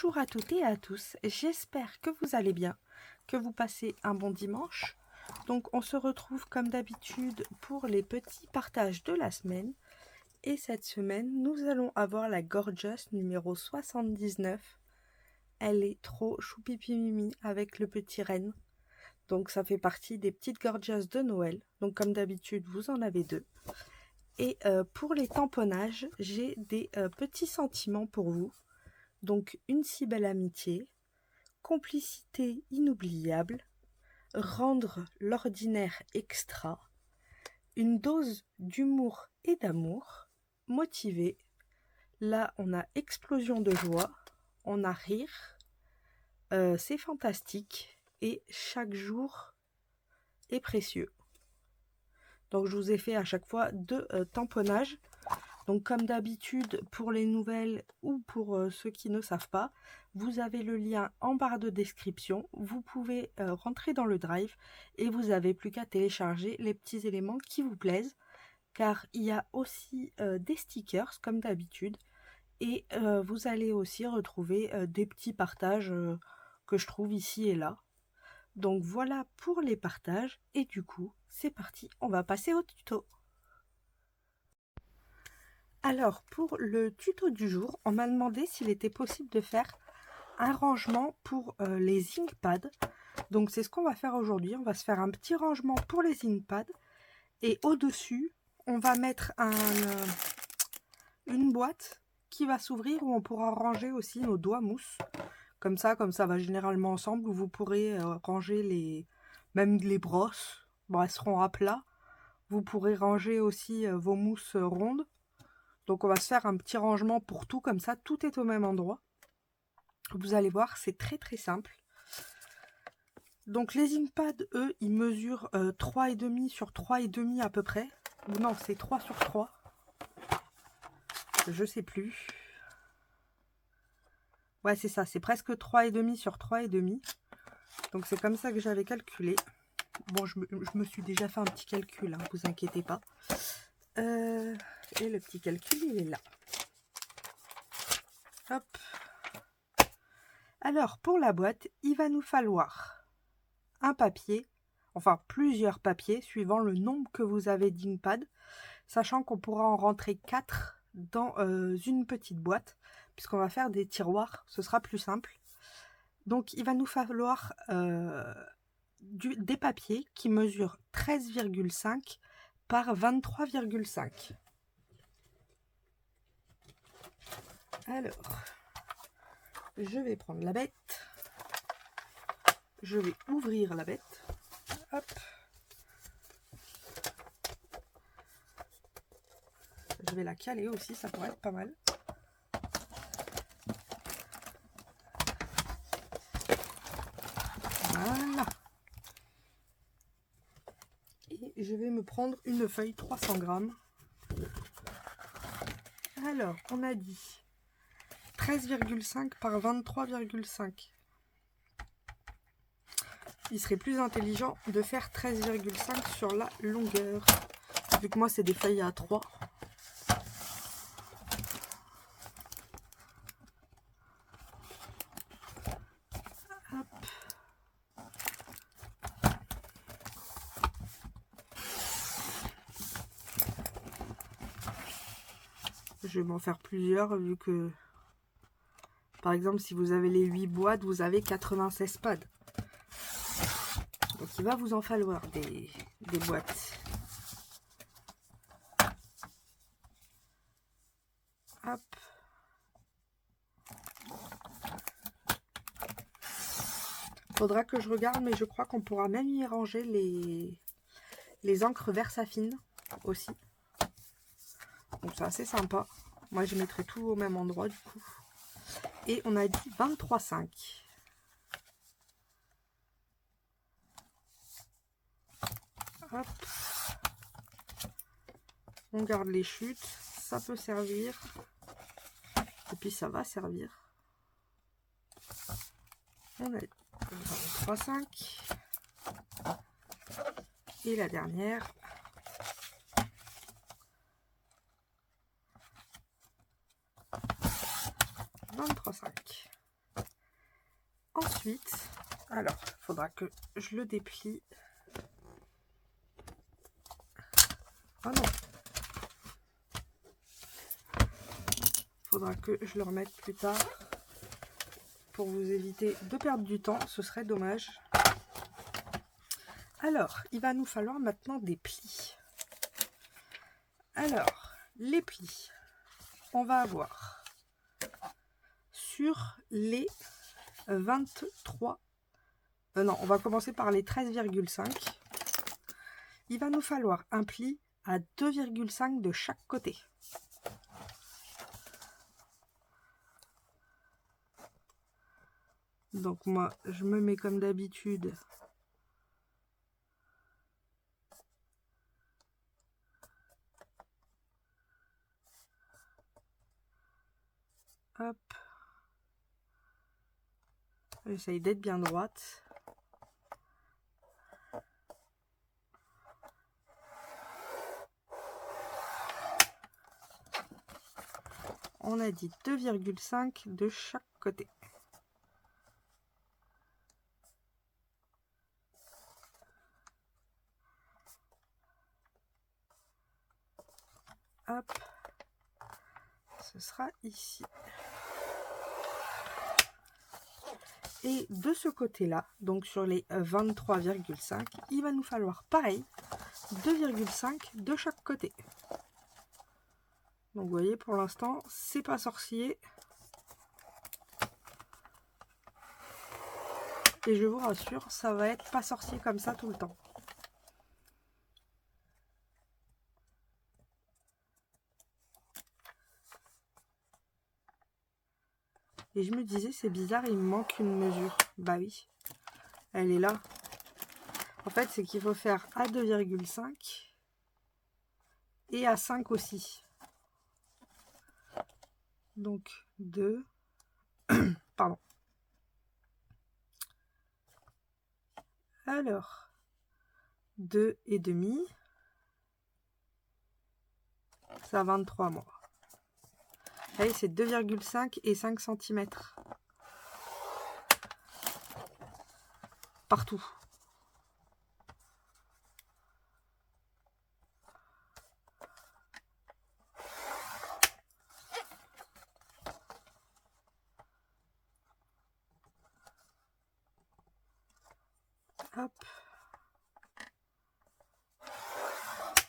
Bonjour à toutes et à tous, j'espère que vous allez bien, que vous passez un bon dimanche. Donc on se retrouve comme d'habitude pour les petits partages de la semaine. Et cette semaine, nous allons avoir la Gorgeous numéro 79. Elle est trop choupipi mimi avec le petit renne. Donc ça fait partie des petites Gorgeous de Noël. Donc comme d'habitude, vous en avez deux. Et pour les tamponnages, j'ai des petits sentiments pour vous. Donc une si belle amitié, complicité inoubliable, rendre l'ordinaire extra, une dose d'humour et d'amour, motivé. Là, on a explosion de joie, on a rire, c'est fantastique et chaque jour est précieux. Donc je vous ai fait à chaque fois deux tamponnages. Donc comme d'habitude pour les nouvelles ou pour ceux qui ne savent pas, vous avez le lien en barre de description. Vous pouvez rentrer dans le drive et vous n'avez plus qu'à télécharger les petits éléments qui vous plaisent. Car il y a aussi des stickers comme d'habitude. Et vous allez aussi retrouver des petits partages que je trouve ici et là. Donc voilà pour les partages. Et du coup, c'est parti, on va passer au tuto. Alors, pour le tuto du jour, on m'a demandé s'il était possible de faire un rangement pour les inkpads. Donc, c'est ce qu'on va faire aujourd'hui. On va se faire un petit rangement pour les inkpads. Et au-dessus, on va mettre une boîte qui va s'ouvrir où on pourra ranger aussi nos doigts mousse. Comme ça va généralement ensemble, où vous pourrez ranger même les brosses. Bon, elles seront à plat. Vous pourrez ranger aussi vos mousses rondes. Donc on va se faire un petit rangement pour tout, comme ça, tout est au même endroit. Vous allez voir, c'est très très simple. Donc les inkpads, eux, ils mesurent 3,5 sur 3,5 à peu près. Ou non, c'est 3 sur 3. Je sais plus. Ouais, c'est ça, c'est presque 3,5 sur 3,5. Donc c'est comme ça que j'avais calculé. Bon, je me suis déjà fait un petit calcul, hein, vous inquiétez pas. Et le petit calcul, il est là. Hop. Alors, pour la boîte, il va nous falloir un papier, enfin plusieurs papiers, suivant le nombre que vous avez d'inkpads, sachant qu'on pourra en rentrer 4 dans une petite boîte, puisqu'on va faire des tiroirs, ce sera plus simple. Donc, il va nous falloir des papiers qui mesurent 13,5 par 23,5. Alors, je vais prendre la bête. Je vais ouvrir la bête. Hop. Je vais la caler aussi, ça pourrait être pas mal. Voilà. Et je vais me prendre une feuille 300 grammes. Alors, on a dit 13,5 par 23,5. Il serait plus intelligent de faire 13,5 sur la longueur. Vu que moi, c'est des feuilles à 3. Hop. Je vais m'en faire plusieurs, vu que, par exemple, si vous avez les 8 boîtes, vous avez 96 pads. Donc il va vous en falloir des boîtes. Hop. Faudra que je regarde, mais je crois qu'on pourra même y ranger les encres Versafine aussi. Donc c'est assez sympa. Moi je mettrai tout au même endroit du coup. Et on a dit 23,5. Hop. On garde les chutes, ça peut servir. Et puis ça va servir. On a 23,5. Et la dernière. 23,5. Ensuite, alors, il faudra que je le déplie. Oh non. Il faudra que je le remette plus tard. Pour vous éviter de perdre du temps, ce serait dommage. Alors, il va nous falloir maintenant des plis. Alors, les plis, on va avoir sur les 23, non, on va commencer par les 13,5. Il va nous falloir un pli à 2,5 de chaque côté. Donc moi, je me mets comme d'habitude hop, j'essaye d'être bien droite. On a dit 2,5 de chaque côté. Hop, ce sera ici. Et de ce côté-là, donc sur les 23,5, il va nous falloir pareil, 2,5 de chaque côté. Donc vous voyez, pour l'instant, c'est pas sorcier. Et je vous rassure, ça va être pas sorcier comme ça tout le temps. Et je me disais, c'est bizarre, il me manque une mesure. Bah oui, elle est là. En fait, c'est qu'il faut faire à 2,5 et à 5 aussi. Donc 2, pardon. Alors, 2,5, ça a 23 mois. Allez, c'est 2,5 et 5 cm. Partout. Hop.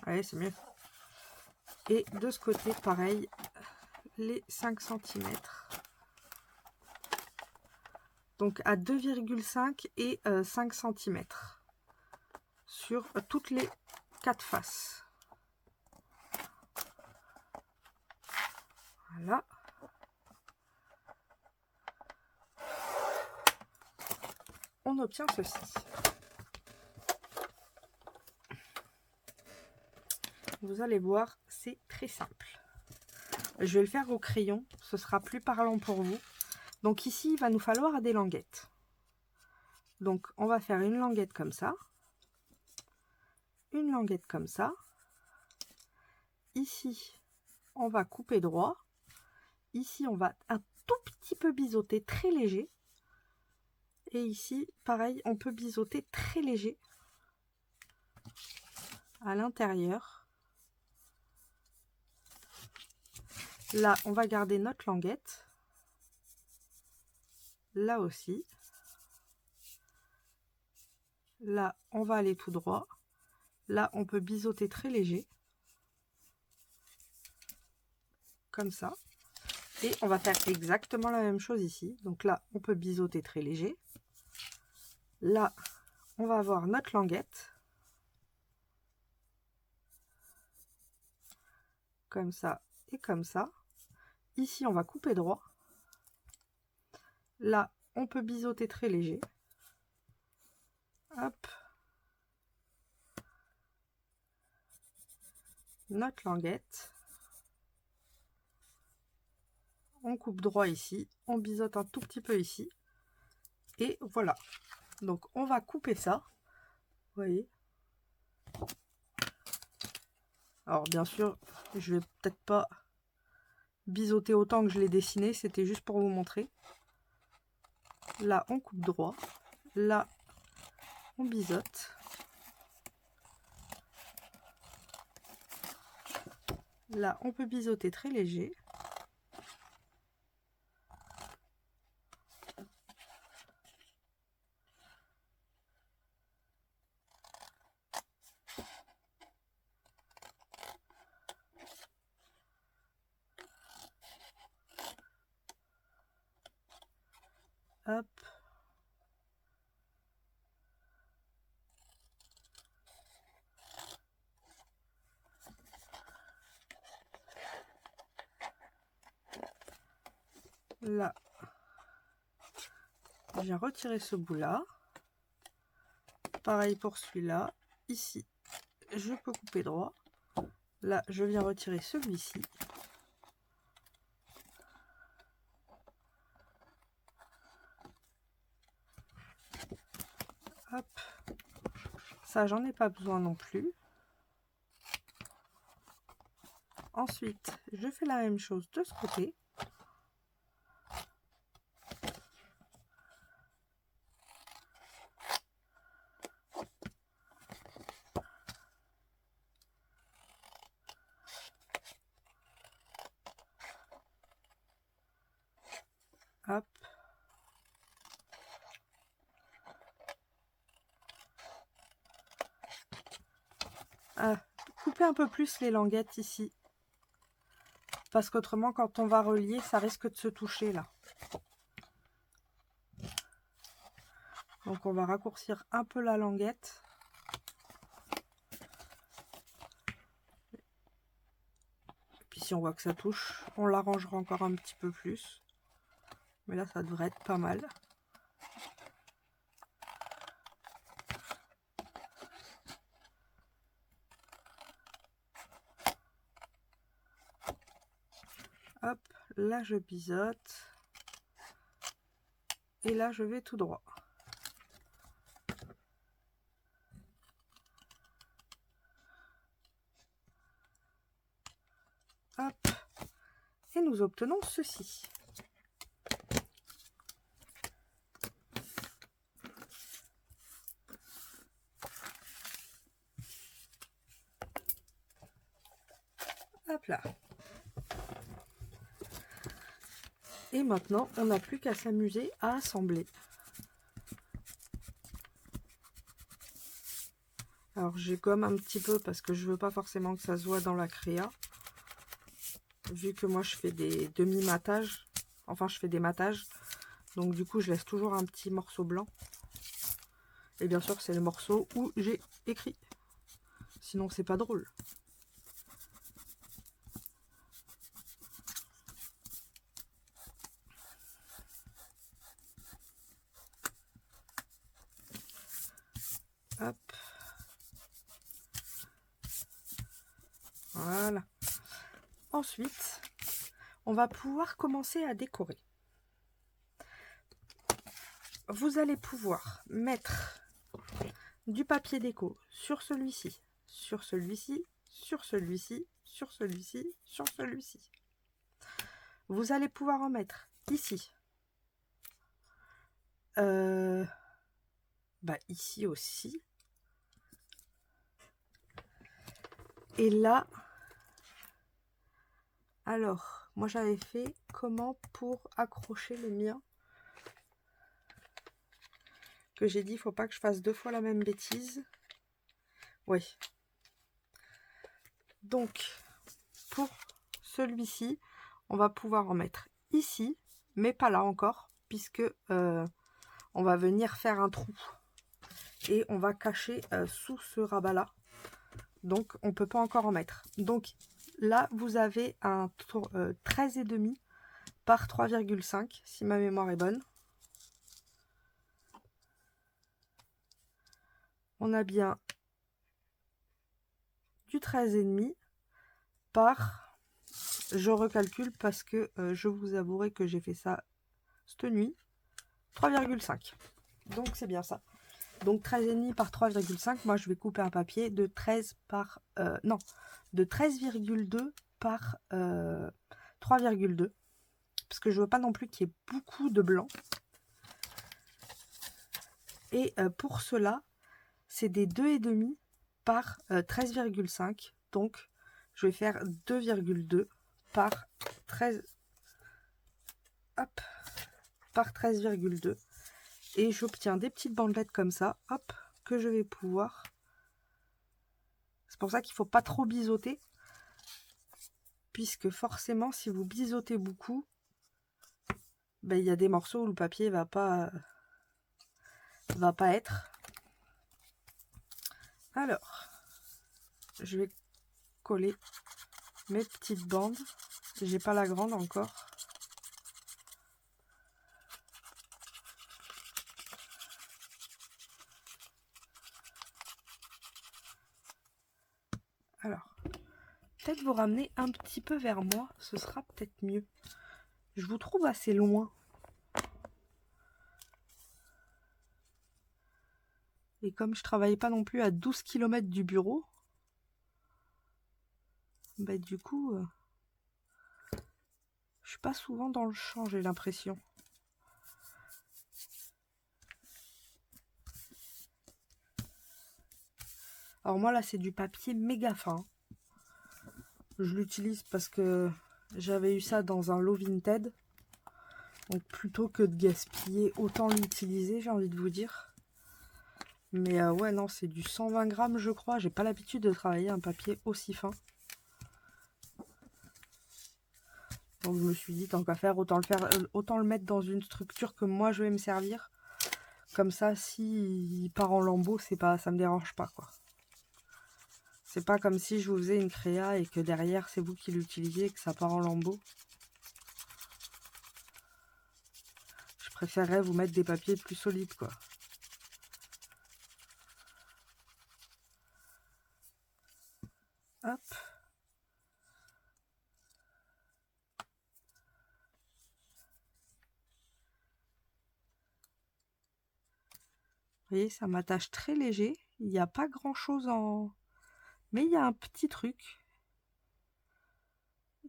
Allez, c'est mieux. Et de ce côté, pareil, les 5 cm. Donc à 2,5 et 5 cm. Sur toutes les 4 faces. Voilà. On obtient ceci. Vous allez voir, c'est très simple. Je vais le faire au crayon, ce sera plus parlant pour vous. Donc ici, il va nous falloir des languettes. Donc on va faire une languette comme ça. Une languette comme ça. Ici, on va couper droit. Ici, on va un tout petit peu biseauter, très léger. Et ici, pareil, on peut biseauter très léger à l'intérieur. Là, on va garder notre languette. Là aussi. Là, on va aller tout droit. Là, on peut biseauter très léger. Comme ça. Et on va faire exactement la même chose ici. Donc là, on peut biseauter très léger. Là, on va avoir notre languette. Comme ça et comme ça. Ici, on va couper droit. Là, on peut biseauter très léger. Hop. Notre languette. On coupe droit ici. On biseaute un tout petit peu ici. Et voilà. Donc, on va couper ça. Vous voyez. Alors, bien sûr, je vais peut-être pas biseauter autant que je l'ai dessiné. C'était juste pour vous montrer. Là, on coupe droit. Là, on biseaute. Là, on peut biseauter très léger. Hop. Là, je viens retirer ce bout-là. Pareil pour celui-là. Ici, je peux couper droit. Là, je viens retirer celui-ci. Hop. Ça, j'en ai pas besoin non plus. Ensuite, je fais la même chose de ce côté. Hop. Couper un peu plus les languettes ici. Parce qu'autrement, quand on va relier, ça risque de se toucher là. Donc on va raccourcir un peu la languette. Puis si on voit que ça touche, on l'arrangera encore un petit peu plus. Mais là, ça devrait être pas mal. Hop, là je biseaute. Et là, je vais tout droit. Hop. Et nous obtenons ceci. Hop là. Et maintenant, on n'a plus qu'à s'amuser à assembler. Alors, j'ai gomme un petit peu parce que je veux pas forcément que ça se voit dans la créa. Vu que moi, je fais des demi-matages. Enfin, je fais des matages. Donc, du coup, je laisse toujours un petit morceau blanc. Et bien sûr, c'est le morceau où j'ai écrit. Sinon, c'est pas drôle. Hop. Voilà. Ensuite, on va pouvoir commencer à décorer. Vous allez pouvoir mettre du papier déco sur celui-ci, sur celui-ci, sur celui-ci, sur celui-ci, sur celui-ci. Vous allez pouvoir en mettre ici. Ici aussi. Et là, alors, moi j'avais fait comment pour accrocher le mien. Que j'ai dit, il ne faut pas que je fasse 2 fois la même bêtise. Oui. Donc, pour celui-ci, on va pouvoir en mettre ici, mais pas là encore, puisque on va venir faire un trou. Et on va cacher sous ce rabat-là. Donc, on ne peut pas encore en mettre. Donc, là, vous avez un 13,5 par 3,5, si ma mémoire est bonne. On a bien du 13,5 par, je recalcule parce que je vous avouerai que j'ai fait ça cette nuit, 3,5. Donc c'est bien ça. Donc 13,5 par 3,5, moi je vais couper un papier de 13 par de 13,2 par 3,2 parce que je veux pas non plus qu'il y ait beaucoup de blanc. Et pour cela, c'est des 2,5 par 13,5. Donc, je vais faire 2,2 par 13. Hop, par 13,2. Et j'obtiens des petites bandelettes comme ça, hop, que je vais pouvoir. C'est pour ça qu'il ne faut pas trop biseauter. Puisque forcément, si vous biseautez beaucoup, ben, il y a des morceaux où le papier va pas être. Alors, je vais coller mes petites bandes. J'ai pas la grande encore. Alors, peut-être vous ramener un petit peu vers moi, ce sera peut-être mieux. Je vous trouve assez loin. Et comme je travaille pas non plus à 12 km du bureau, bah du coup, je suis pas souvent dans le champ, j'ai l'impression. Alors moi là, c'est du papier méga fin. Je l'utilise parce que j'avais eu ça dans un lot Vinted. Donc plutôt que de gaspiller, autant l'utiliser, j'ai envie de vous dire. Mais ouais, non, c'est du 120 grammes, je crois. J'ai pas l'habitude de travailler un papier aussi fin. Donc je me suis dit, tant qu'à faire, autant le mettre dans une structure que moi je vais me servir. Comme ça, s'il part en lambeaux, ça me dérange pas, quoi. C'est pas comme si je vous faisais une créa et que derrière, c'est vous qui l'utilisez et que ça part en lambeaux. Je préférerais vous mettre des papiers plus solides, quoi. Hop. Vous voyez, ça m'attache très léger. Il n'y a pas grand chose en... Mais il y a un petit truc.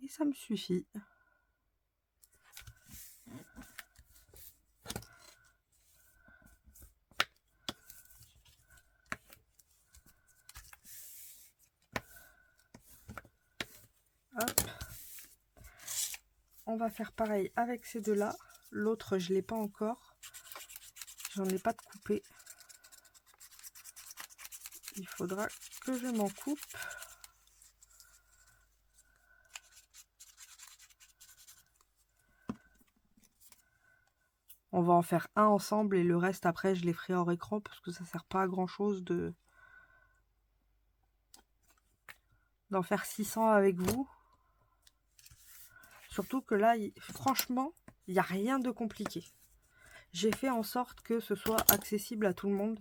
Et ça me suffit. Hop. On va faire pareil avec ces deux-là. L'autre, je ne l'ai pas encore. J'en ai pas de coupé. Il faudra que je m'en coupe. On va en faire un ensemble et le reste après je les ferai hors écran parce que ça sert pas à grand chose d'en faire 600 avec vous. Surtout que là, franchement, il n'y a rien de compliqué. J'ai fait en sorte que ce soit accessible à tout le monde.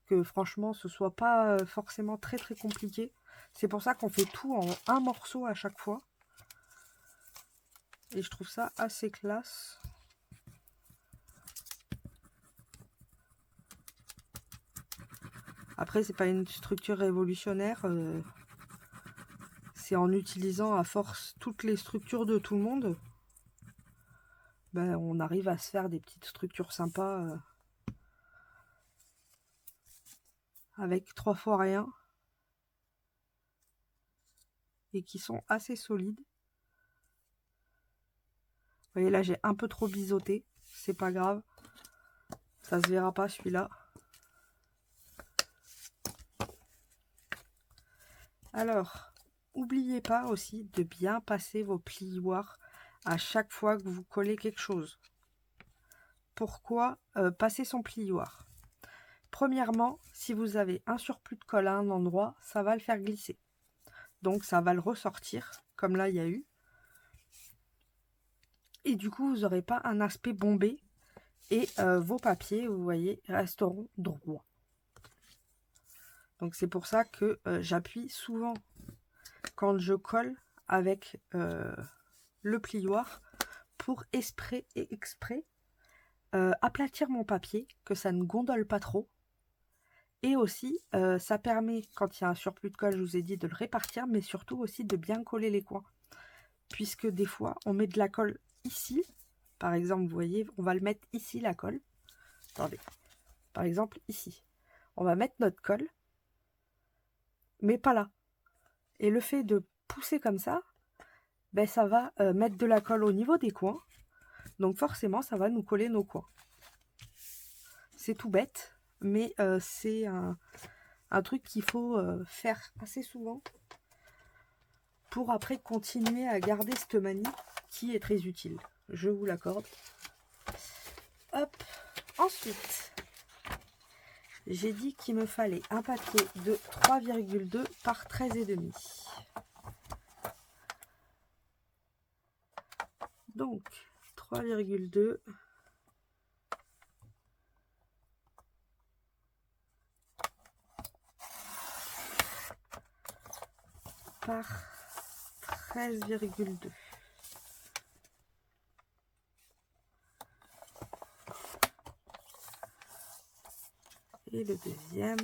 Que franchement, ce soit pas forcément très très compliqué. C'est pour ça qu'on fait tout en un morceau à chaque fois. Et je trouve ça assez classe. Après, c'est pas une structure révolutionnaire. C'est en utilisant à force toutes les structures de tout le monde. Ben, on arrive à se faire des petites structures sympas. Avec 3 fois rien. Et qui sont assez solides. Vous voyez, là, j'ai un peu trop biseauté. C'est pas grave. Ça se verra pas, celui-là. Alors, n'oubliez pas aussi de bien passer vos plioirs à chaque fois que vous collez quelque chose. Pourquoi passer son plioir? Premièrement, si vous avez un surplus de colle à un endroit, ça va le faire glisser. Donc, ça va le ressortir, comme là, il y a eu. Et du coup, vous n'aurez pas un aspect bombé. Et vos papiers, vous voyez, resteront droits. Donc, c'est pour ça que j'appuie souvent quand je colle avec le plioir pour exprès aplatir mon papier, que ça ne gondole pas trop. Et aussi, ça permet, quand il y a un surplus de colle, je vous ai dit, de le répartir, mais surtout aussi de bien coller les coins. Puisque des fois, on met de la colle ici. Par exemple, vous voyez, on va le mettre ici, la colle. Attendez. Par exemple, ici. On va mettre notre colle, mais pas là. Et le fait de pousser comme ça, ben, ça va mettre de la colle au niveau des coins. Donc forcément, ça va nous coller nos coins. C'est tout bête, mais c'est un truc qu'il faut faire assez souvent pour après continuer à garder cette manie qui est très utile. Je vous l'accorde. Hop. Ensuite, j'ai dit qu'il me fallait un papier de 3,2 par 13,5. Donc, 3,2 par 13,2. Et le deuxième,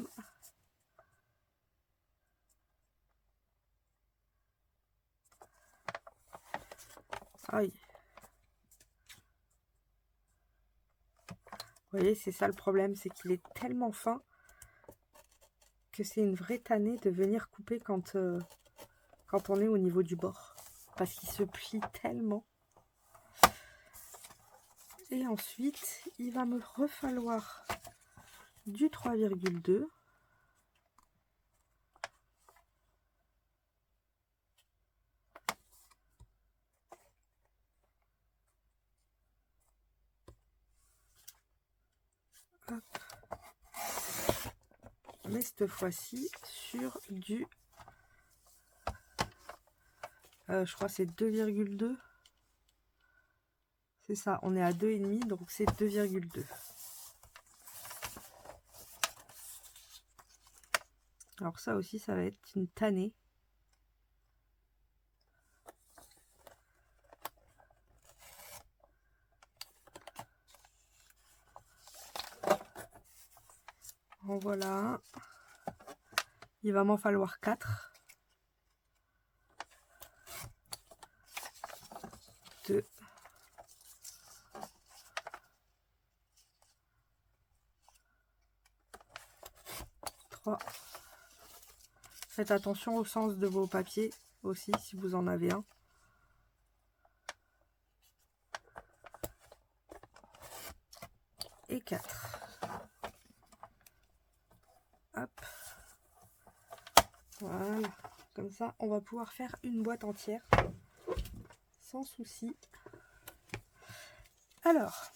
aïe. Vous voyez, c'est ça le problème, c'est qu'il est tellement fin que c'est une vraie tannée de venir couper quand on est au niveau du bord. Parce qu'il se plie tellement. Et ensuite, il va me refalloir du 3,2. Hop. Mais cette fois-ci sur du je crois que c'est 2,2. C'est ça, on est à 2,5, donc c'est 2,2. Alors ça aussi, ça va être une tannée. En voilà un. Il va m'en falloir 4. 2. 3. Faites attention au sens de vos papiers aussi, si vous en avez un. Et 4. Hop. Voilà. Comme ça, on va pouvoir faire une boîte entière. Sans souci. Alors,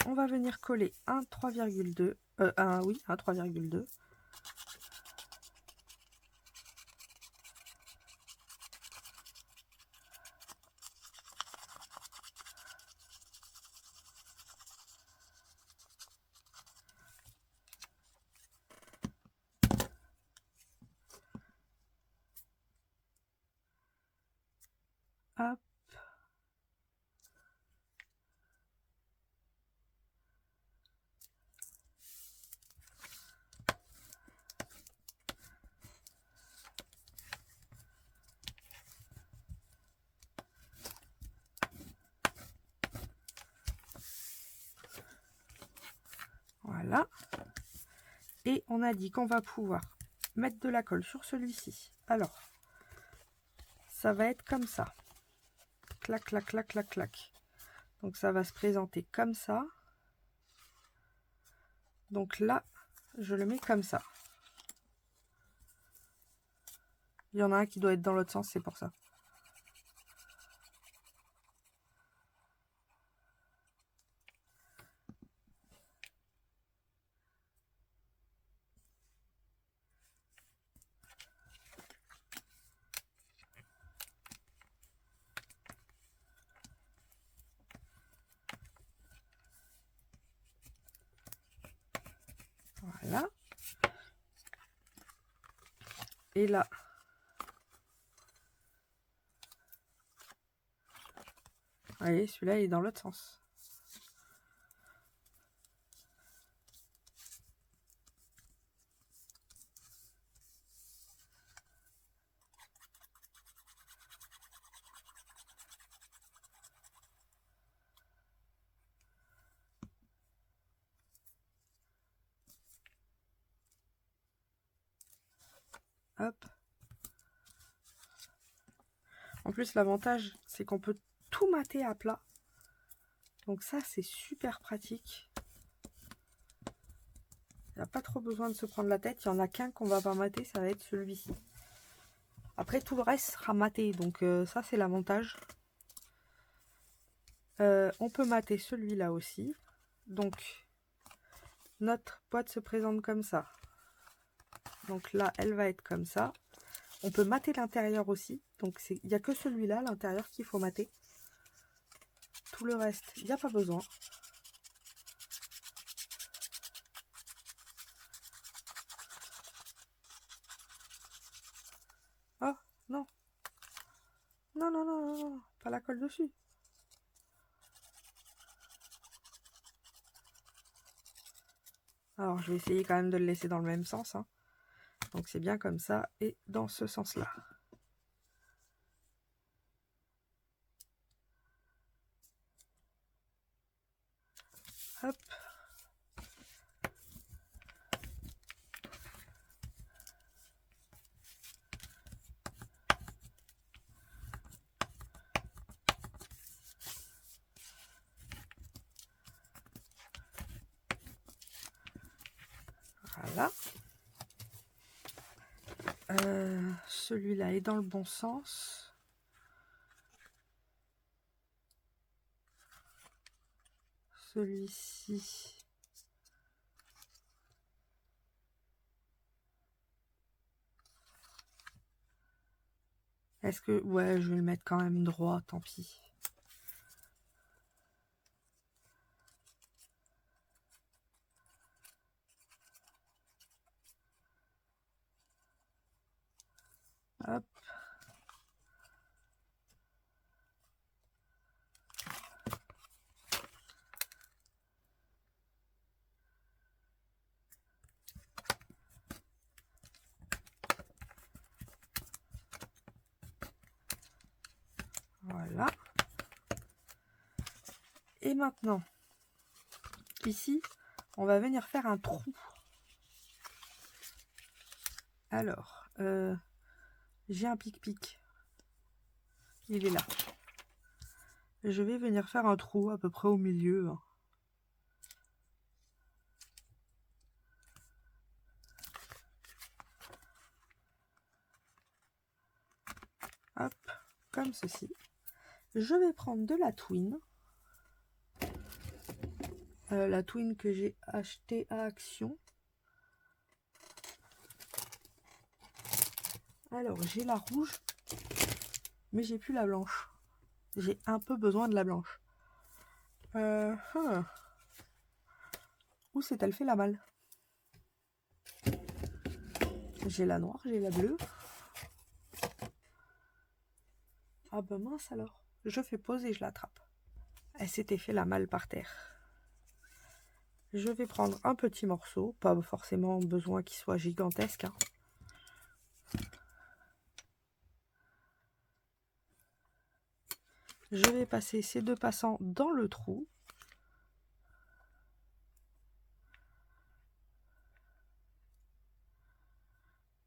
on va venir coller un 3,2. Un 3,2. Hop. Voilà. Et on a dit qu'on va pouvoir mettre de la colle sur celui-ci. Alors, ça va être comme ça. Clac, clac, clac, clac, clac. Donc ça va se présenter comme ça. Donc là, je le mets comme ça. Il y en a un qui doit être dans l'autre sens, c'est pour ça. Voilà. Et là, vous voyez, celui-là est dans l'autre sens. Hop. En plus, l'avantage, c'est qu'on peut tout mater à plat. Donc ça, c'est super pratique. Il n'y a pas trop besoin de se prendre la tête. Il n'y en a qu'un qu'on va pas mater, ça va être celui-ci. Après, tout le reste sera maté. Donc ça, c'est l'avantage. On peut mater celui-là aussi. Donc, notre boîte se présente comme ça. Donc là, elle va être comme ça. On peut mater l'intérieur aussi. Donc, il n'y a que celui-là, l'intérieur, qu'il faut mater. Tout le reste, il n'y a pas besoin. Oh, non. Non, non, non, non, non. Pas la colle dessus. Alors, je vais essayer quand même de le laisser dans le même sens. Hein. Donc, c'est bien comme ça et dans ce sens-là. Hop. Voilà. Celui-là est dans le bon sens. Celui-ci. Est-ce que... Ouais, je vais le mettre quand même droit, tant pis. Hop. Voilà. Et maintenant, ici, on va venir faire un trou. Alors, j'ai un pic-pic. Il est là. Je vais venir faire un trou à peu près au milieu. Hein. Hop, comme ceci. Je vais prendre de la twine. La twine que j'ai achetée à Action. Alors, j'ai la rouge, mais j'ai plus la blanche. J'ai un peu besoin de la blanche. Où c'est-elle fait la malle? J'ai la noire, j'ai la bleue. Ah ben mince alors. Je fais pause et je l'attrape. Elle s'était fait la malle par terre. Je vais prendre un petit morceau, pas forcément besoin qu'il soit gigantesque. Hein. Je vais passer ces deux passants dans le trou.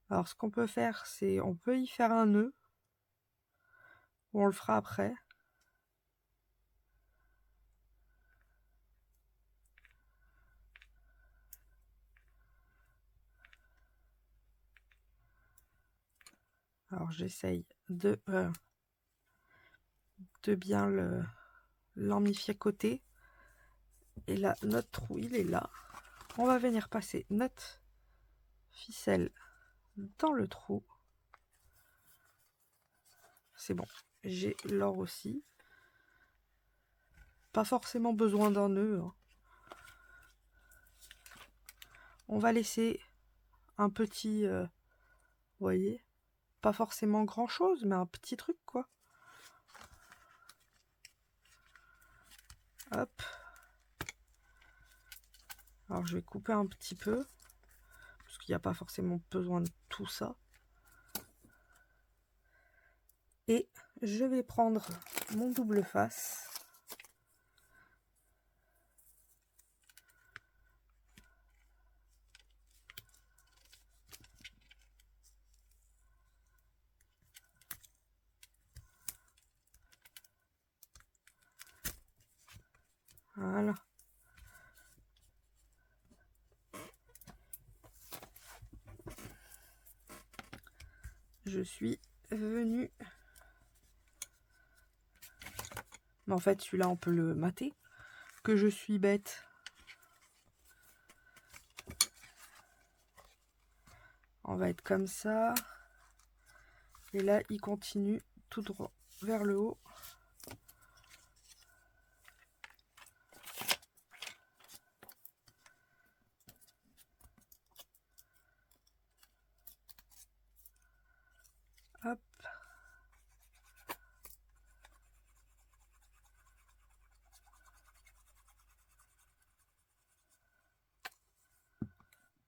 Alors ce qu'on peut faire, c'est on peut y faire un nœud. Ou on le fera après. Alors j'essaye de bien l'emmifier-côté. Et là, notre trou, il est là. On va venir passer notre ficelle dans le trou. C'est bon. J'ai l'or aussi. Pas forcément besoin d'un nœud. Hein. On va laisser un petit... vous voyez, pas forcément grand-chose, mais un petit truc, quoi. Hop. Alors, je vais couper un petit peu. Parce qu'il n'y a pas forcément besoin de tout ça. Et je vais prendre mon double face. je suis venue... Mais en fait, celui-là, on peut le mater. Que je suis bête. On va être comme ça. Et là, il continue tout droit vers le haut. Hop.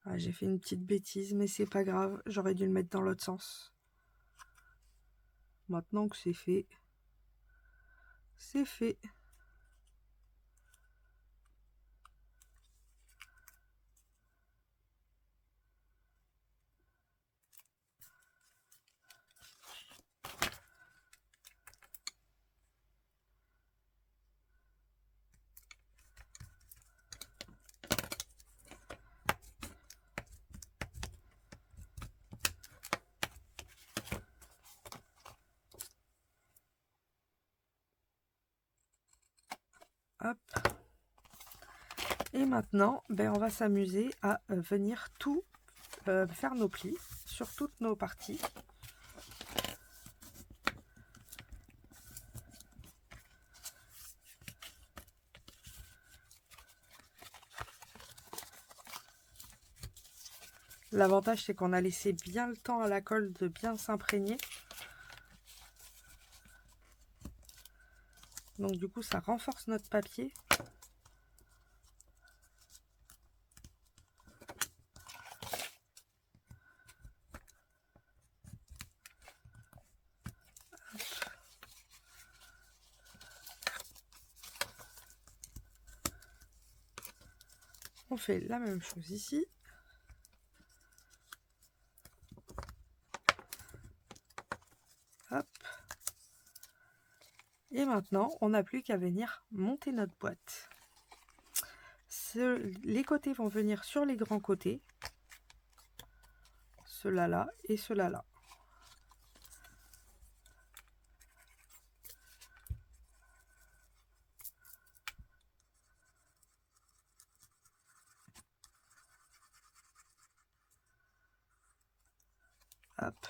Ah, j'ai fait une petite bêtise, mais c'est pas grave. J'aurais dû le mettre dans l'autre sens. Maintenant que c'est fait, c'est fait. Hop. Et maintenant, ben, on va s'amuser à venir tout faire nos plis sur toutes nos parties. L'avantage, c'est qu'on a laissé bien le temps à la colle de bien s'imprégner. Donc du coup, ça renforce notre papier. On fait la même chose ici. Hop. Et maintenant, on n'a plus qu'à venir monter notre boîte. Les côtés vont venir sur les grands côtés. Ceux-là là et ceux-là là. Hop.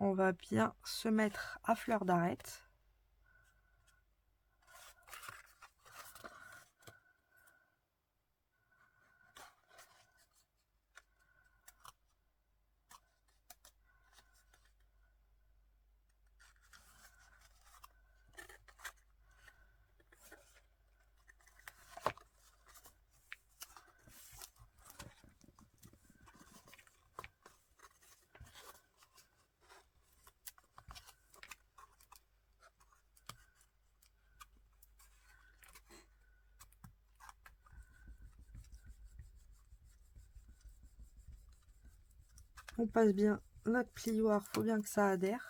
On va bien se mettre à fleur d'arête. On passe bien notre plioir, faut bien que ça adhère.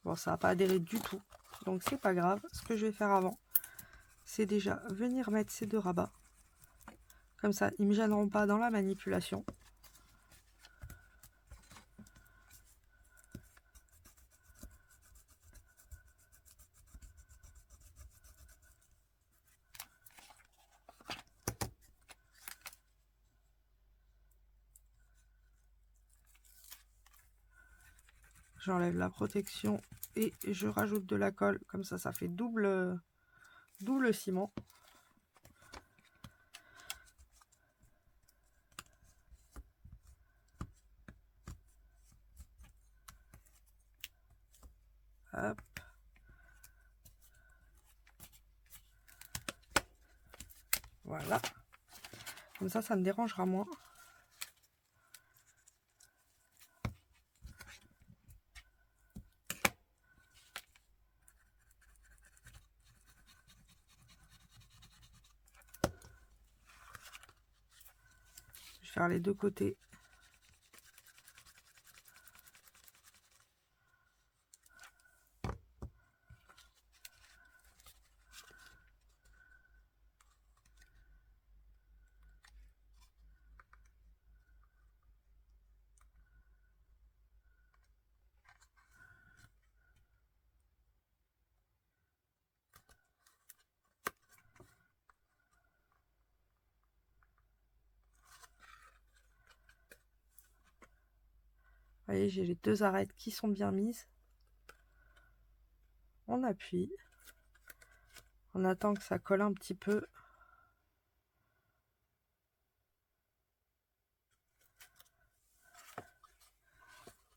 Bon, ça n'a pas adhéré du tout, donc c'est pas grave. Ce que je vais faire avant, c'est déjà venir mettre ces deux rabats. Comme ça, ils ne me gêneront pas dans la manipulation. J'enlève la protection et je rajoute de la colle. Comme ça fait double ciment. Hop. Voilà. Comme ça me dérangera moins. Je vais faire les deux côtés. voyez, j'ai les 2 arêtes qui sont bien mises. On appuie. On attend que ça colle un petit peu.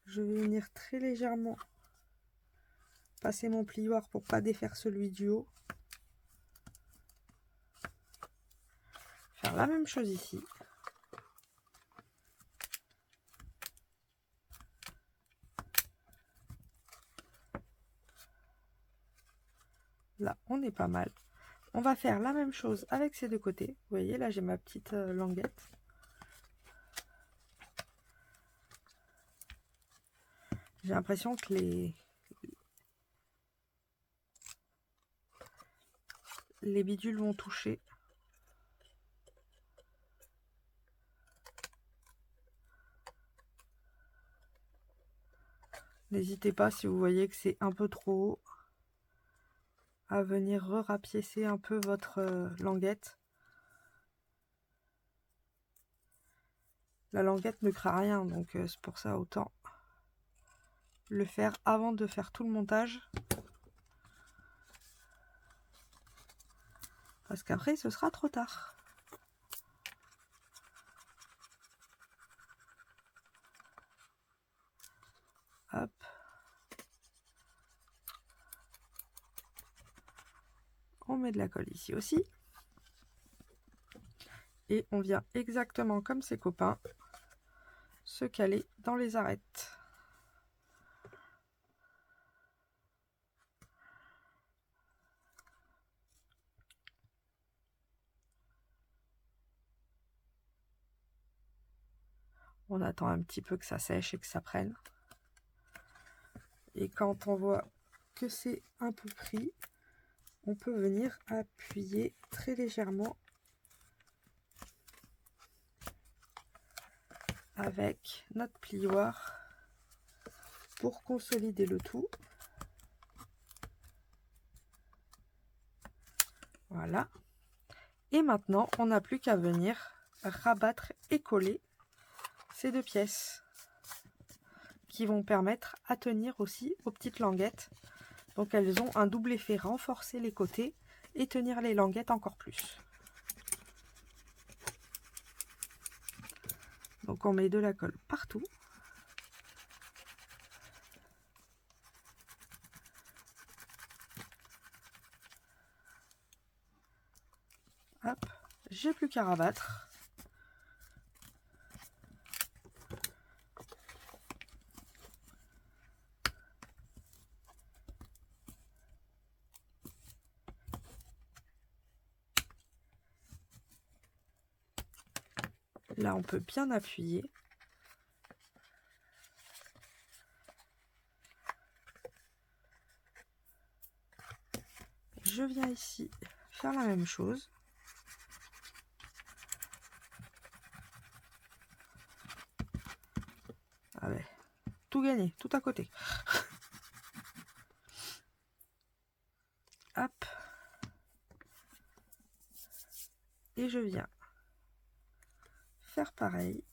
Je vais venir très légèrement passer mon plioir pour pas défaire celui du haut. Faire la même chose ici. Là, on est pas mal. On va faire la même chose avec ces deux côtés. Vous voyez, là, j'ai ma petite languette. J'ai l'impression que les bidules vont toucher. N'hésitez pas, si vous voyez que c'est un peu trop haut, à venir rapiécer un peu votre languette. La languette ne craint rien, donc c'est pour ça autant le faire avant de faire tout le montage. Parce qu'après, ce sera trop tard. Hop. On met de la colle ici aussi. Et on vient exactement comme ses copains se caler dans les arêtes. On attend un petit peu que ça sèche et que ça prenne. Et quand on voit que c'est un peu pris, on peut venir appuyer très légèrement avec notre plioir pour consolider le tout. Voilà. Et maintenant, on n'a plus qu'à venir rabattre et coller ces deux pièces qui vont permettre à tenir aussi aux petites languettes. Donc elles ont un double effet, renforcer les côtés et tenir les languettes encore plus. Donc on met de la colle partout. Hop, j'ai plus qu'à rabattre. Là, on peut bien appuyer. Je viens ici faire la même chose. Allez, tout gagné, tout à côté. Hop. Et je viens faire pareil.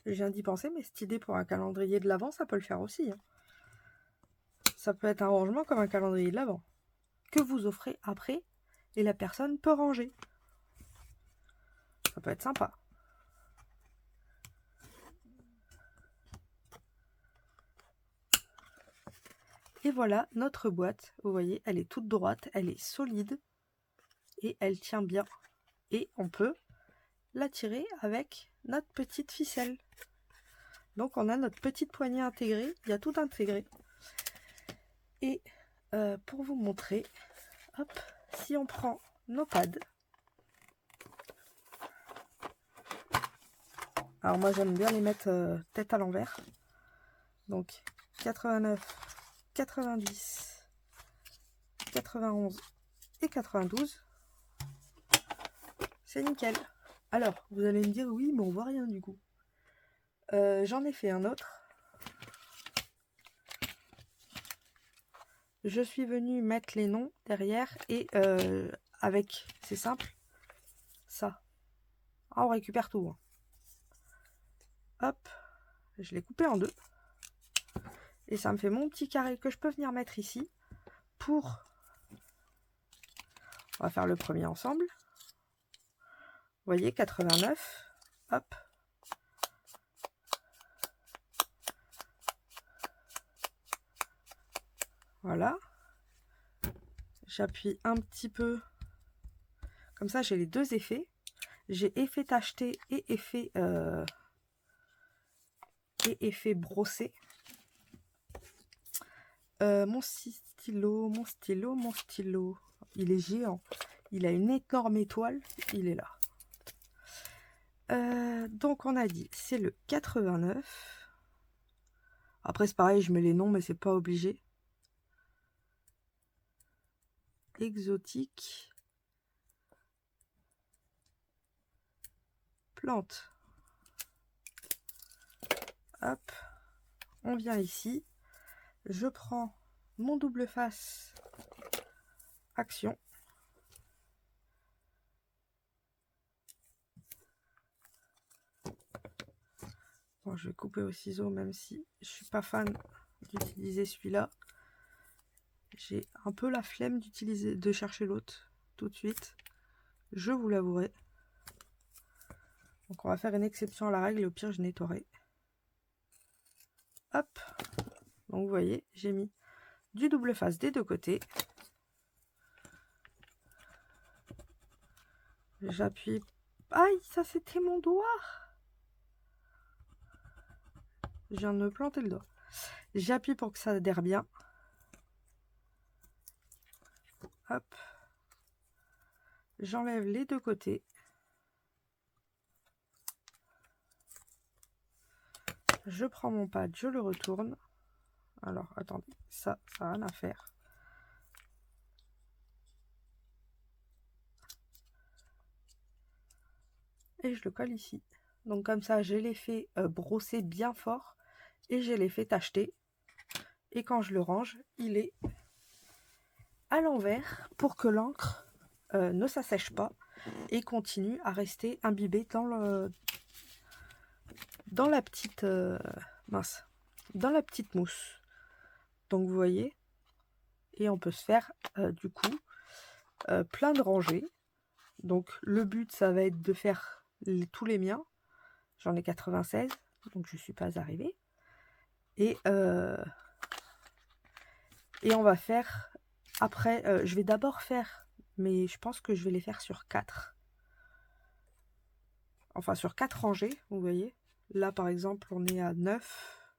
Je viens d'y penser, mais cette idée pour un calendrier de l'Avent, ça peut le faire aussi. Hein. Ça peut être un rangement comme un calendrier de l'Avent que vous offrez après et la personne peut ranger. Ça peut être sympa. Et voilà notre boîte. Vous voyez, elle est toute droite, elle est solide et elle tient bien. Et on peut la tirer avec notre petite ficelle. Donc on a notre petite poignée intégrée, il y a tout intégré. Et pour vous montrer, hop, si on prend nos pads. Alors moi j'aime bien les mettre tête à l'envers. Donc 89, 90, 91 et 92. C'est nickel. Alors, vous allez me dire, oui, mais on voit rien du coup. J'en ai fait un autre. je suis venue mettre les noms derrière et avec, c'est simple, ça. Ah, on récupère tout. Hein. Hop, je l'ai coupé en deux. Et ça me fait mon petit carré que je peux venir mettre ici pour... On va faire le premier ensemble. Vous voyez, 89. Hop. Voilà. J'appuie un petit peu. Comme ça, j'ai les deux effets. J'ai effet tacheté et effet brossé. Mon stylo. Il est géant. Il a une énorme étoile. Il est là. Donc on a dit, c'est le 89. Après c'est pareil, je mets les noms, mais c'est pas obligé. Exotique. Plante. Hop. On vient ici. Je prends mon double face. Action. Bon, je vais couper au ciseau, même si je suis pas fan d'utiliser celui-là. J'ai un peu la flemme de chercher l'autre tout de suite. Je vous l'avouerai. Donc on va faire une exception à la règle et au pire je nettoierai. Hop. Donc vous voyez, j'ai mis du double face des deux côtés. J'appuie. Aïe, ça c'était mon doigt. Je viens de me planter le doigt. J'appuie pour que ça adhère bien. Hop. J'enlève les deux côtés. Je prends mon pad, je le retourne. Alors, attendez, ça n'a rien à faire. Et je le colle ici. Donc comme ça, j'ai l'effet brossé bien fort. Et j'ai l'effet tacheté. Et quand je le range, il est à l'envers pour que l'encre ne s'assèche pas et continue à rester imbibée dans la petite dans la petite mousse. Donc vous voyez, et on peut se faire du coup plein de rangées. Donc le but ça va être de faire tous les miens. J'en ai 96, donc je suis pas arrivée. Et on va faire après, je vais d'abord faire, mais je pense que je vais les faire sur 4. Enfin sur 4 rangées, vous voyez. Là par exemple on est à 9,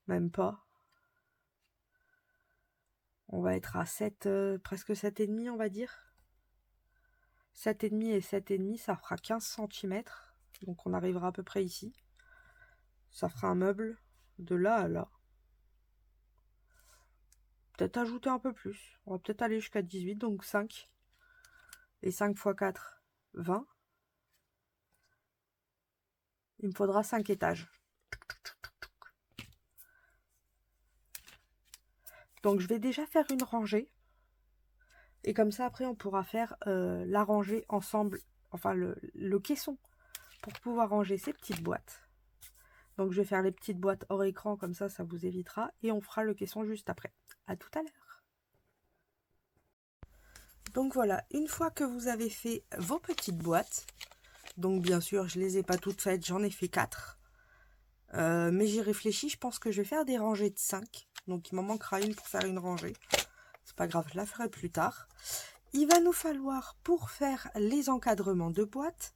même pas. On va être à 7, presque 7,5 on va dire. 7,5 et 7,5 ça fera 15 cm. Donc on arrivera à peu près ici. Ça fera un meuble de là à là. Peut-être ajouter un peu plus. On va peut-être aller jusqu'à 18, donc 5. Et 5 x 4, 20. Il me faudra 5 étages. Donc je vais déjà faire une rangée. Et comme ça après on pourra faire la rangée ensemble. Enfin le caisson. Pour pouvoir ranger ces petites boîtes. Donc je vais faire les petites boîtes hors écran. Comme ça ça vous évitera. Et on fera le caisson juste après. À tout à l'heure. Donc voilà. Une fois que vous avez fait vos petites boîtes. Donc bien sûr je les ai pas toutes faites. J'en ai fait 4. Mais j'ai réfléchi, je pense que je vais faire des rangées de 5. Donc il m'en manquera une pour faire une rangée. C'est pas grave, je la ferai plus tard. Il va nous falloir, pour faire les encadrements de boîtes,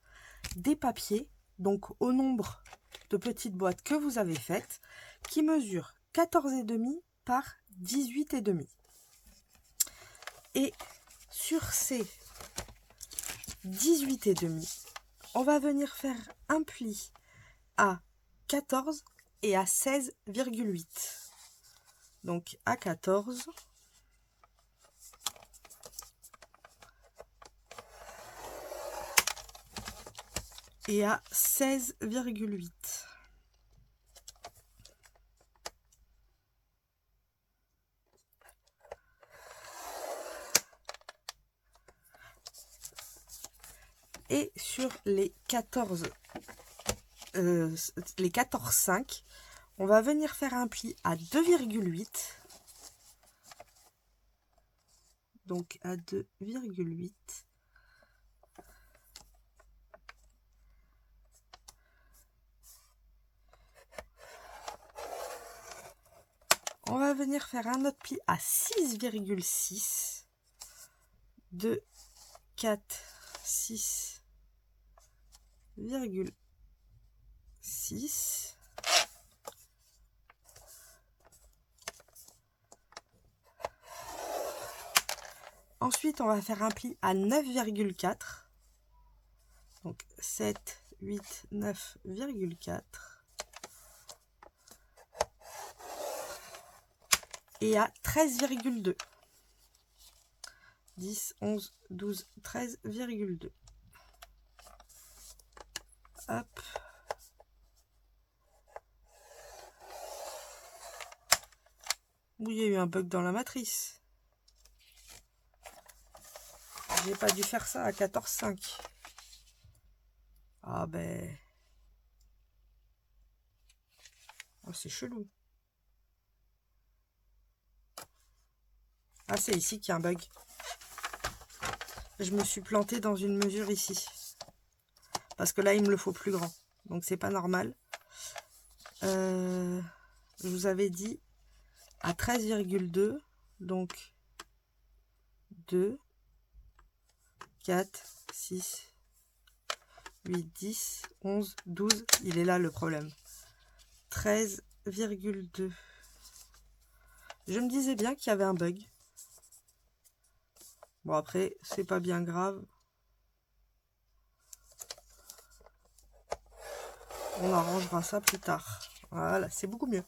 des papiers. Donc au nombre de petites boîtes que vous avez faites, qui mesurent 14,5 par 18,5. Et sur ces 18,5, on va venir faire un pli à 14 et à 16,8. Donc à 14 et à 16,8. Et sur les 14,5, on va venir faire un pli à 2,8. Donc à 2,8. On va venir faire un autre pli à 6,6. 2, 4, 6,6. Ensuite, on va faire un pli à 9,4. Donc 7, 8, 9,4. Et à 13,2. 10, 11, 12, 13,2. Hop. Oui, il y a eu un bug dans la matrice. J'ai pas dû faire ça à 14,5. Ah ben... Oh, c'est chelou. Ah, c'est ici qu'il y a un bug. Je me suis plantée dans une mesure ici. Parce que là, il me le faut plus grand. Donc, c'est pas normal. Je vous avais dit à 13,2. Donc, 2, 4, 6, 8, 10, 11, 12. Il est là le problème. 13,2. Je me disais bien qu'il y avait un bug. Bon, après, c'est pas bien grave. On arrangera ça plus tard. Voilà, c'est beaucoup mieux.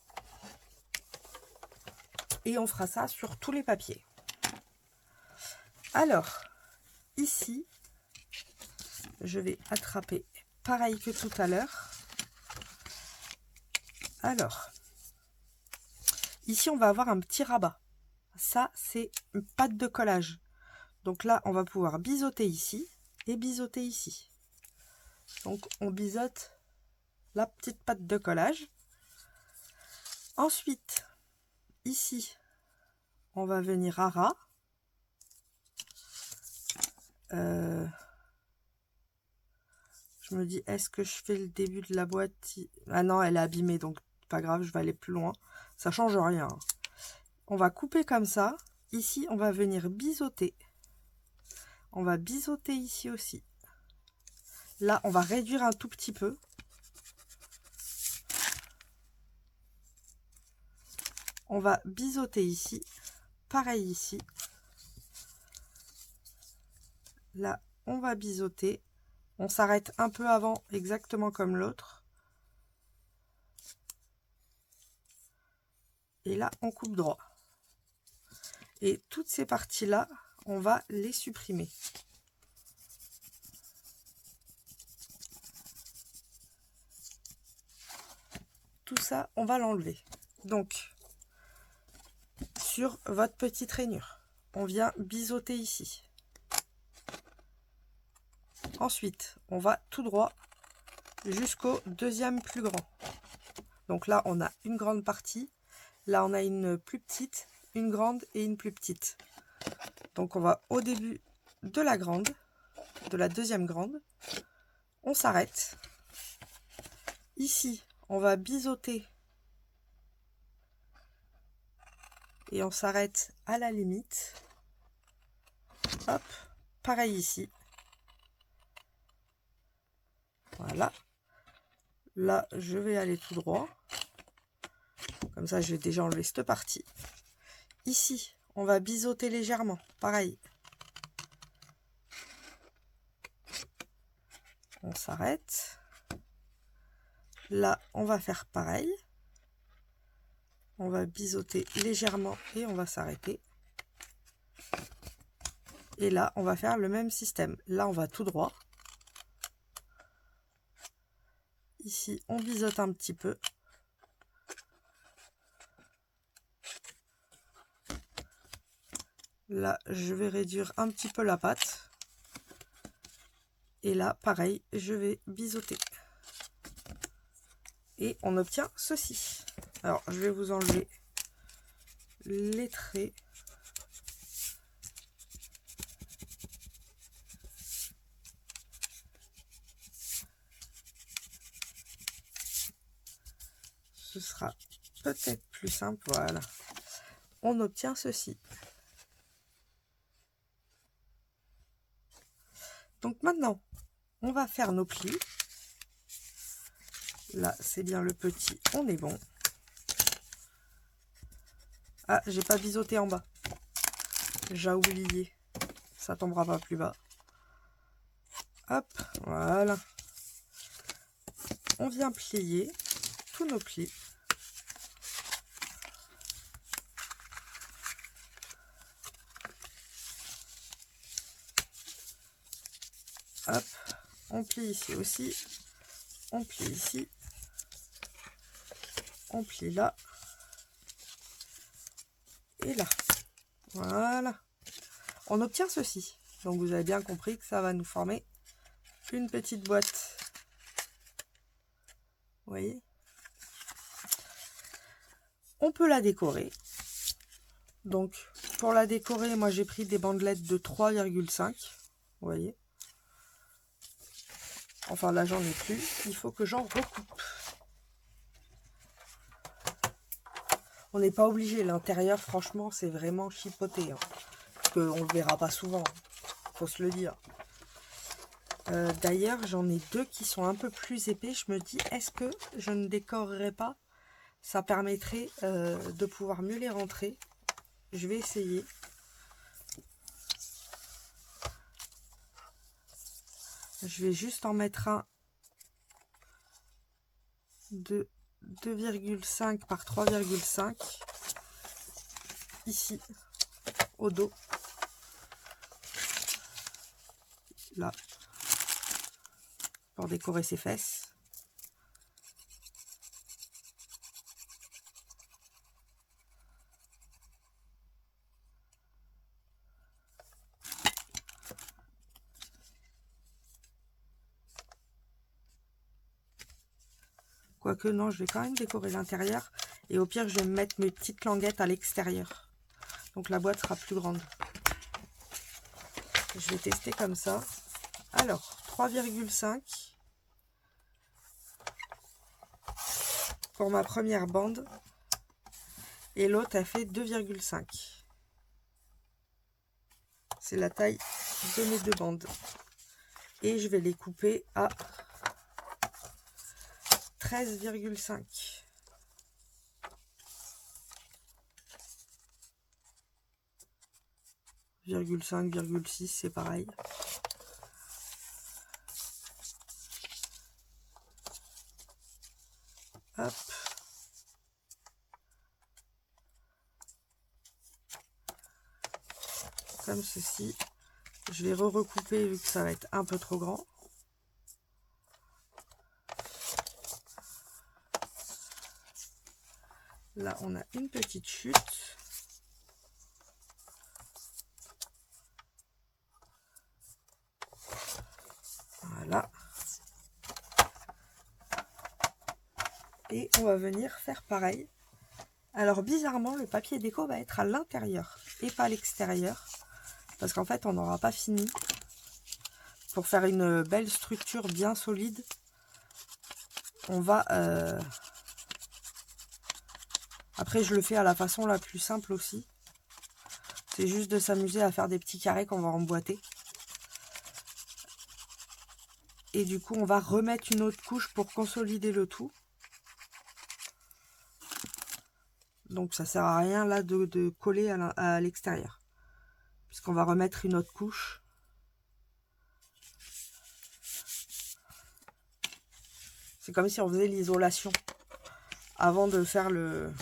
Et on fera ça sur tous les papiers. Alors, ici, je vais attraper pareil que tout à l'heure. Alors, ici, on va avoir un petit rabat. Ça, c'est une patte de collage. Donc là, on va pouvoir biseauter ici et biseauter ici. Donc, on biseaute la petite patte de collage. Ensuite, ici, on va venir à ras. Je me dis, est-ce que je fais le début de la boîte? Ah non, elle est abîmée, donc pas grave, je vais aller plus loin. Ça change rien. On va couper comme ça. Ici, on va venir biseauter. On va biseauter ici aussi. Là, on va réduire un tout petit peu. On va biseauter ici. Pareil ici. Là, on va biseauter. On s'arrête un peu avant, exactement comme l'autre. Et là, on coupe droit. Et toutes ces parties-là, on va les supprimer. Tout ça, on va l'enlever. Donc, sur votre petite rainure, on vient biseauter ici. Ensuite, on va tout droit jusqu'au deuxième plus grand. Donc là, on a une grande partie. Là, on a une plus petite, une grande et une plus petite. Donc, on va au début de la grande, de la deuxième grande. On s'arrête. Ici, on va biseauter. Et on s'arrête à la limite. Hop, pareil ici. Voilà. Là, je vais aller tout droit. Comme ça, je vais déjà enlever cette partie. Ici, on va biseauter légèrement. Pareil. On s'arrête. Là, on va faire pareil. On va biseauter légèrement et on va s'arrêter. Et là, on va faire le même système. Là, on va tout droit. Ici, on biseaute un petit peu. Là, je vais réduire un petit peu la pâte. Et là, pareil, je vais biseauter. Et on obtient ceci. Alors, je vais vous enlever les traits. Ce sera peut-être plus simple. Voilà. On obtient ceci. Donc maintenant, on va faire nos plis. Là, c'est bien le petit. On est bon. Ah, j'ai pas biseauté en bas. J'ai oublié. Ça tombera pas plus bas. Hop, voilà. On vient plier tous nos plis. Hop, on plie ici aussi. On plie ici. On plie là. Et là. Voilà. On obtient ceci. Donc vous avez bien compris que ça va nous former une petite boîte. Vous voyez? On peut la décorer. Donc pour la décorer, moi j'ai pris des bandelettes de 3,5. Vous voyez? Enfin là j'en ai plus. Il faut que j'en recoupe. On n'est pas obligé. L'intérieur, franchement, c'est vraiment chipoté. Hein. Parce qu'on ne le verra pas souvent. Faut se le dire. D'ailleurs, j'en ai deux qui sont un peu plus épais. Je me dis, est-ce que je ne décorerai pas? Ça permettrait de pouvoir mieux les rentrer. Je vais essayer. Je vais juste en mettre un de 2,5 par 3,5 ici au dos. Là. Pour décorer ses fesses. Quoique non, je vais quand même décorer l'intérieur. Et au pire, je vais me mettre mes petites languettes à l'extérieur. Donc la boîte sera plus grande. Je vais tester comme ça. Alors, 3,5 pour ma première bande. Et l'autre a fait 2,5. C'est la taille de mes deux bandes. Et je vais les couper à 13,5. ,5,6, c'est pareil. Hop. Comme ceci. Je vais recouper vu que ça va être un peu trop grand. Là, on a une petite chute. Voilà. Et on va venir faire pareil. Alors bizarrement, le papier déco va être à l'intérieur et pas à l'extérieur. Parce qu'en fait, on n'aura pas fini. Pour faire une belle structure bien solide, on va... Après, je le fais à la façon la plus simple aussi. C'est juste de s'amuser à faire des petits carrés qu'on va emboîter. Et du coup, on va remettre une autre couche pour consolider le tout. Donc, ça sert à rien là de coller à l'extérieur. Puisqu'on va remettre une autre couche. C'est comme si on faisait l'isolation avant de faire le...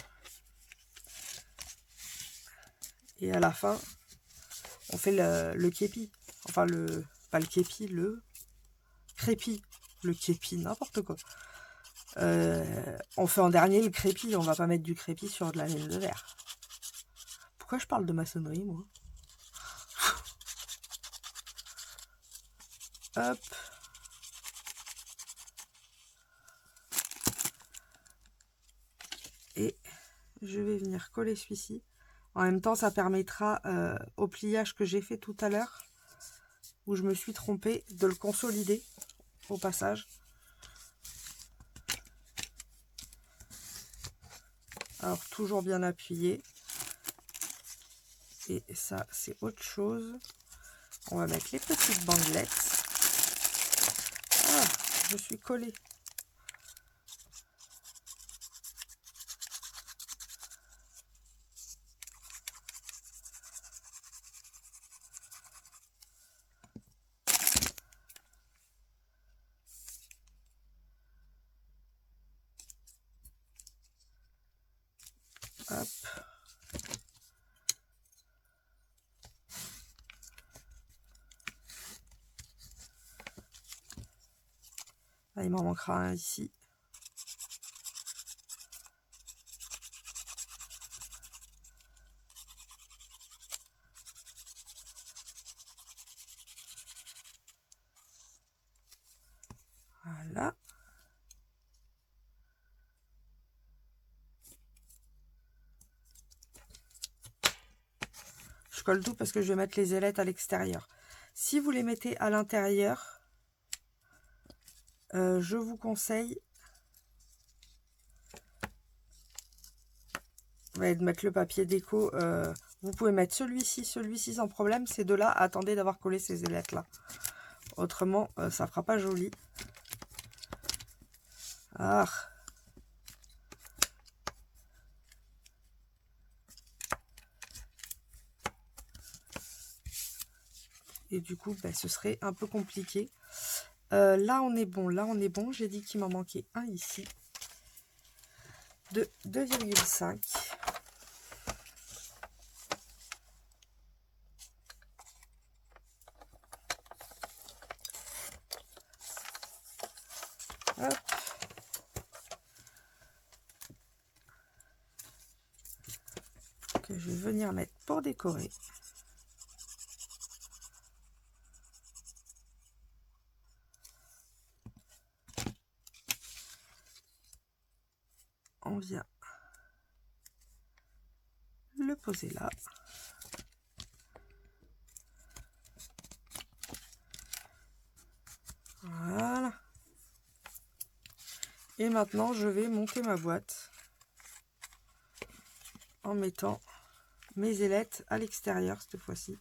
Et à la fin, on fait le képi. Enfin, pas le képi, le crépi. Le képi, n'importe quoi. On fait en dernier le crépi. On va pas mettre du crépi sur de la laine de verre. Pourquoi je parle de maçonnerie, moi? Hop. je vais venir coller celui-ci. En même temps, ça permettra au pliage que j'ai fait tout à l'heure, où je me suis trompée, de le consolider au passage. Alors, toujours bien appuyé. Et ça, c'est autre chose. On va mettre les petites bandelettes. Ah, je suis collée. Hop. Là, il m'en manquera un ici. Voilà. Je colle tout parce que je vais mettre les ailettes à l'extérieur. Si vous les mettez à l'intérieur, je vous conseille de mettre le papier déco. Vous pouvez mettre celui-ci sans problème. Ces deux-là, attendez d'avoir collé ces ailettes-là. Autrement, ça fera pas joli. Ah. Et du coup, ce serait un peu compliqué. Là, on est bon. Là, on est bon. J'ai dit qu'il m'en manquait un ici. De 2,5. Hop. Que je vais venir mettre pour décorer. On vient le poser là. Voilà. Et maintenant, je vais monter ma boîte en mettant mes ailettes à l'extérieur cette fois-ci.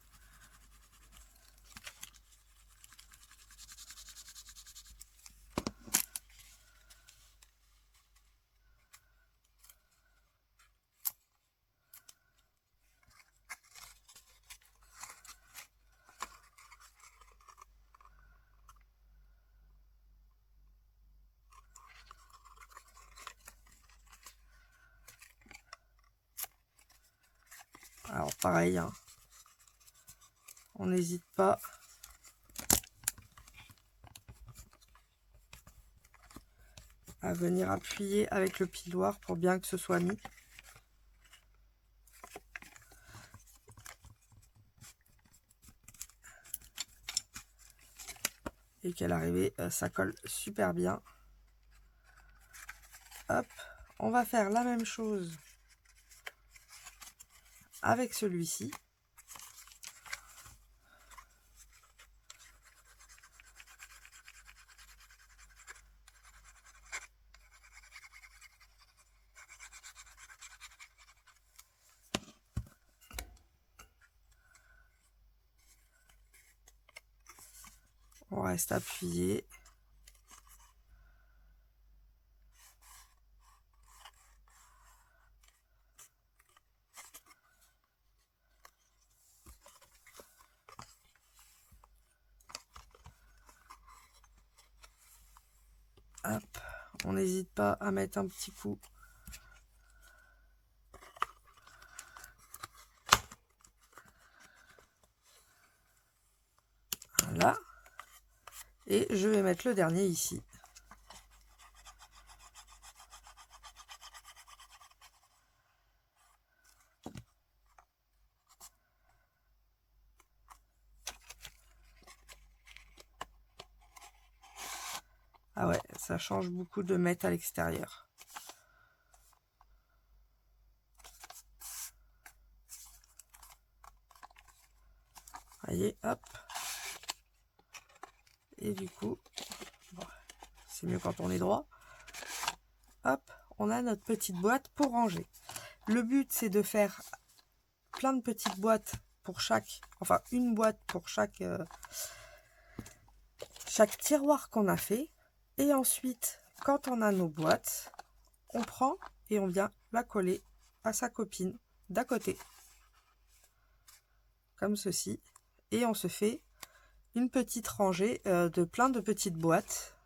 Alors pareil, hein, on n'hésite pas à venir appuyer avec le piloir pour bien que ce soit mis. Et qu'à l'arrivée, ça colle super bien. Hop, on va faire la même chose avec celui-ci. On reste appuyé. Hop, on n'hésite pas à mettre un petit coup. Voilà. Et je vais mettre le dernier ici. Ah ouais, ça change beaucoup de mettre à l'extérieur. Voyez, hop. Et du coup, bon, c'est mieux quand on est droit. Hop, on a notre petite boîte pour ranger. Le but, c'est de faire plein de petites boîtes pour chaque, enfin une boîte pour chaque tiroir qu'on a fait. Et ensuite, quand on a nos boîtes, on prend et on vient la coller à sa copine d'à côté. Comme ceci. Et on se fait une petite rangée de plein de petites boîtes.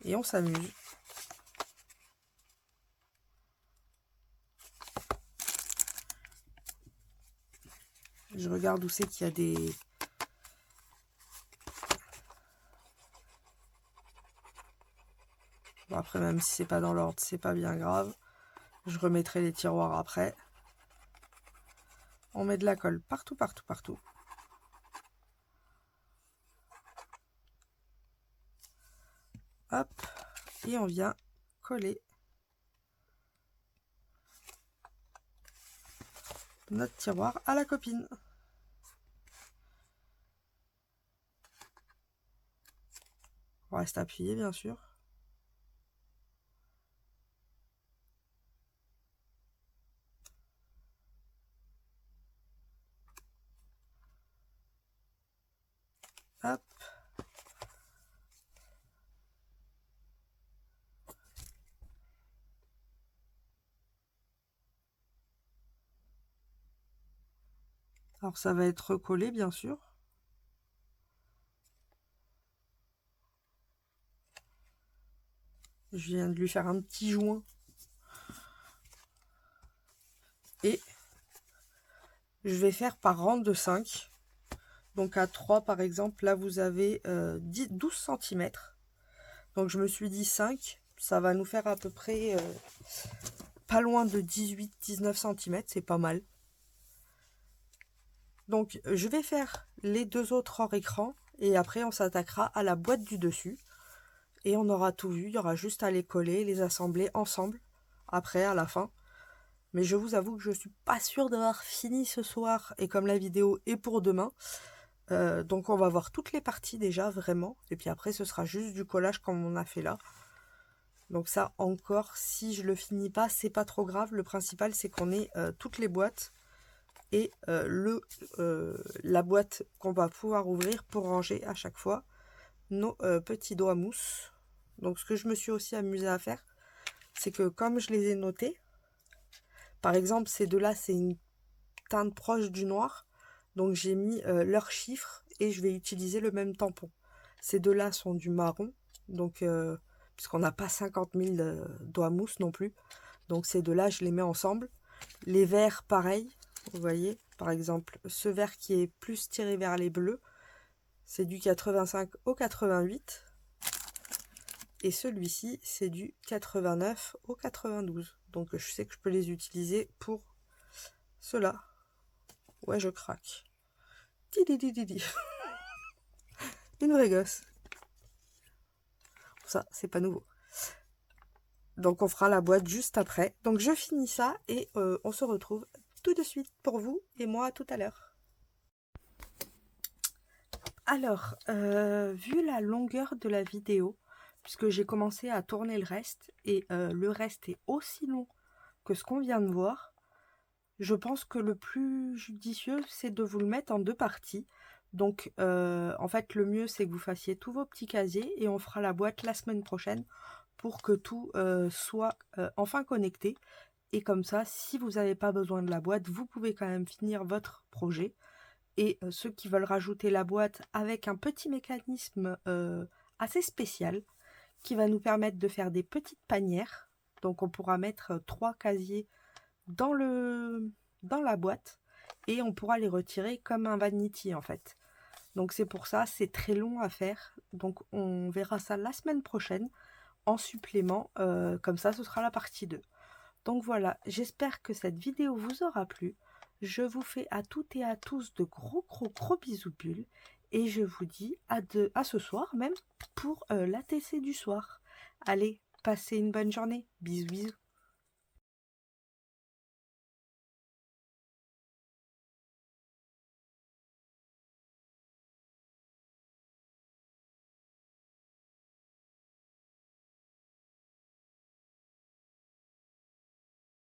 Et on s'amuse. Je regarde où c'est qu'il y a des... Bon, après, même si c'est pas dans l'ordre, c'est pas bien grave. Je remettrai les tiroirs après. On met de la colle partout, partout, partout. Hop. Et on vient coller notre tiroir à la copine. On reste appuyé, bien sûr. Hop. Alors ça va être recollé, bien sûr. Je viens de lui faire un petit joint. Et je vais faire par rang de 5. Donc à 3 par exemple, là vous avez 12 cm. Donc je me suis dit 5, ça va nous faire à peu près pas loin de 18-19 cm, c'est pas mal. Donc je vais faire les deux autres hors écran et après on s'attaquera à la boîte du dessus. Et on aura tout vu, il y aura juste à les coller, les assembler ensemble, après à la fin. Mais je vous avoue que je suis pas sûre d'avoir fini ce soir, et comme la vidéo est pour demain, donc on va voir toutes les parties déjà, vraiment. Et puis après ce sera juste du collage comme on a fait là. Donc ça encore, si je le finis pas, c'est pas trop grave. Le principal c'est qu'on ait toutes les boîtes et la boîte qu'on va pouvoir ouvrir pour ranger à chaque fois nos petits doigts mousse. Donc ce que je me suis aussi amusée à faire, c'est que comme je les ai notés, par exemple ces deux là c'est une teinte proche du noir, donc j'ai mis leurs chiffres et je vais utiliser le même tampon. Ces deux là sont du marron, donc puisqu'on n'a pas 50 000 doigts mousse non plus, donc ces deux là je les mets ensemble. Les verts pareil, vous voyez, par exemple ce vert qui est plus tiré vers les bleus, c'est du 85 au 88. Et celui-ci, c'est du 89 au 92. Donc je sais que je peux les utiliser pour cela. Ouais, je craque. Didi. Une vraie gosse. Ça, c'est pas nouveau. Donc on fera la boîte juste après. Donc je finis ça et on se retrouve tout de suite pour vous et moi tout à l'heure. Alors, vu la longueur de la vidéo, puisque j'ai commencé à tourner le reste, et le reste est aussi long que ce qu'on vient de voir, je pense que le plus judicieux, c'est de vous le mettre en deux parties. Donc, en fait, le mieux, c'est que vous fassiez tous vos petits casiers, et on fera la boîte la semaine prochaine pour que tout soit enfin connecté. Et comme ça, si vous n'avez pas besoin de la boîte, vous pouvez quand même finir votre projet. Et ceux qui veulent rajouter la boîte avec un petit mécanisme assez spécial qui va nous permettre de faire des petites panières. Donc on pourra mettre 3 casiers dans la boîte et on pourra les retirer comme un vanity en fait. Donc c'est pour ça, c'est très long à faire. Donc on verra ça la semaine prochaine en supplément. Comme ça, ce sera la partie 2. Donc voilà, j'espère que cette vidéo vous aura plu. Je vous fais à toutes et à tous de gros bisous bulles. Et je vous dis à ce soir même pour l'ATC du soir. Allez, passez une bonne journée. Bisous.